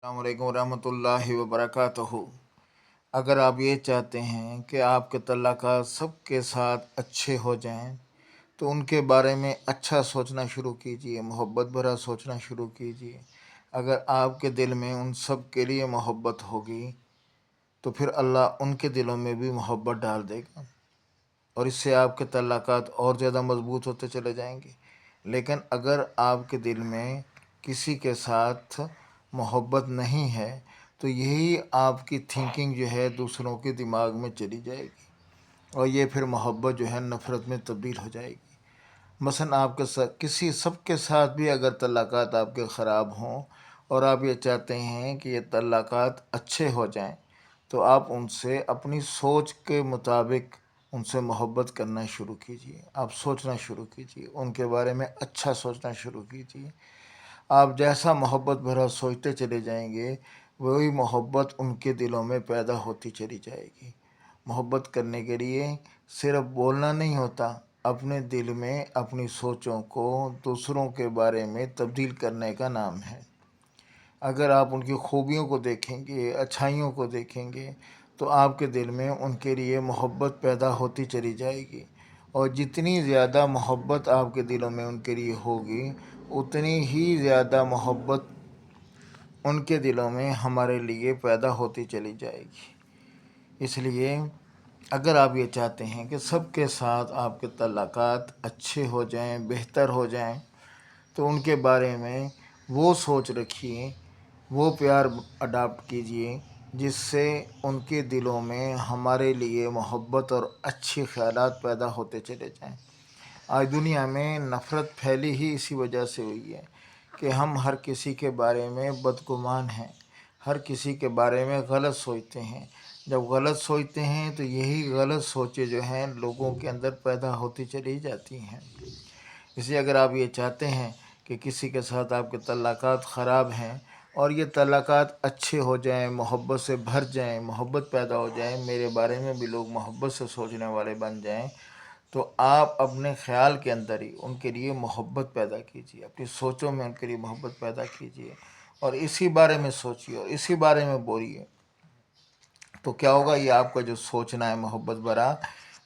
अस्सलाम वालेकुम रहमतुल्लाहि व बरकातहू। अगर आप ये चाहते हैं कि आपके तल्लुकात सबके साथ अच्छे हो जाएं, तो उनके बारे में अच्छा सोचना शुरू कीजिए, मोहब्बत भरा सोचना शुरू कीजिए। अगर आपके दिल में उन सब के लिए मोहब्बत होगी, तो फिर अल्लाह उनके दिलों में भी मोहब्बत डाल देगा और इससे आपके तल्लुकात और ज़्यादा मजबूत होते चले जाएंगे। लेकिन अगर आपके दिल में किसी के साथ मोहब्बत नहीं है, तो यही आपकी थिंकिंग जो है दूसरों के दिमाग में चली जाएगी और ये फिर मोहब्बत जो है नफ़रत में तब्दील हो जाएगी। मसलन आपके साथ किसी सबके साथ भी अगर तल्लुकात आपके ख़राब हों और आप ये चाहते हैं कि ये तल्लुकात अच्छे हो जाएं, तो आप उनसे अपनी सोच के मुताबिक उनसे मोहब्बत करना शुरू कीजिए। आप सोचना शुरू कीजिए, उनके बारे में अच्छा सोचना शुरू कीजिए। आप जैसा मोहब्बत भरा सोचते चले जाएंगे, वही मोहब्बत उनके दिलों में पैदा होती चली जाएगी। मोहब्बत करने के लिए सिर्फ बोलना नहीं होता, अपने दिल में अपनी सोचों को दूसरों के बारे में तब्दील करने का नाम है। अगर आप उनकी खूबियों को देखेंगे, अच्छाइयों को देखेंगे, तो आपके दिल में उनके लिए मोहब्बत पैदा होती चली जाएगी और जितनी ज़्यादा मोहब्बत आपके दिलों में उनके लिए होगी, उतनी ही ज़्यादा मोहब्बत उनके दिलों में हमारे लिए पैदा होती चली जाएगी। इसलिए अगर आप ये चाहते हैं कि सबके साथ आपके तल्लुकात अच्छे हो जाएं, बेहतर हो जाएं, तो उनके बारे में वो सोच रखिए, वो प्यार अडाप्ट कीजिए जिससे उनके दिलों में हमारे लिए मोहब्बत और अच्छे ख़यालात पैदा होते चले जाएं। आज दुनिया में नफ़रत फैली ही इसी वजह से हुई है कि हम हर किसी के बारे में बदगुमान हैं, हर किसी के बारे में गलत सोचते हैं। जब गलत सोचते हैं तो यही गलत सोचें जो हैं लोगों के अंदर पैदा होती चली जाती हैं। इसलिए अगर आप ये चाहते हैं कि किसी के साथ आपके तल्लुकात ख़राब हैं और ये तल्लुकात अच्छे हो जाएं, मोहब्बत से भर जाएं, मोहब्बत पैदा हो जाए, मेरे बारे में भी लोग मोहब्बत से सोचने वाले बन जाएं, तो आप अपने ख़्याल के अंदर ही उनके लिए मोहब्बत पैदा कीजिए, अपनी सोचों में उनके लिए मोहब्बत पैदा कीजिए और इसी बारे में सोचिए और इसी बारे में बोलिए। तो क्या होगा, ये आपका जो सोचना है मोहब्बत भरा,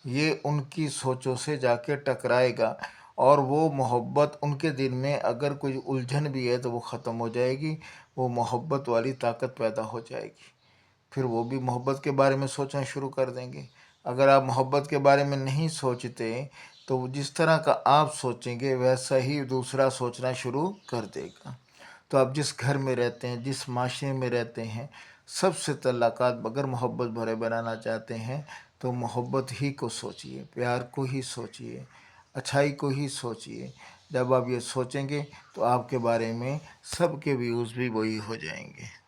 ये उनकी सोचों से जाके टकराएगा और वो मोहब्बत उनके दिल में अगर कोई उलझन भी है तो वो ख़त्म हो जाएगी, वो मोहब्बत वाली ताकत पैदा हो जाएगी। फिर वो भी मोहब्बत के बारे में सोचना शुरू कर देंगे। अगर आप मोहब्बत के बारे में नहीं सोचते, तो जिस तरह का आप सोचेंगे वैसा ही दूसरा सोचना शुरू कर देगा। तो आप जिस घर में रहते हैं, जिस माशरे में रहते हैं, सबसे तल्लुकात अगर मोहब्बत भरे बनाना चाहते हैं, तो मोहब्बत ही को सोचिए, प्यार को ही सोचिए, अच्छाई को ही सोचिए। जब आप ये सोचेंगे तो आपके बारे में सबके व्यूज़ भी वही हो जाएंगे।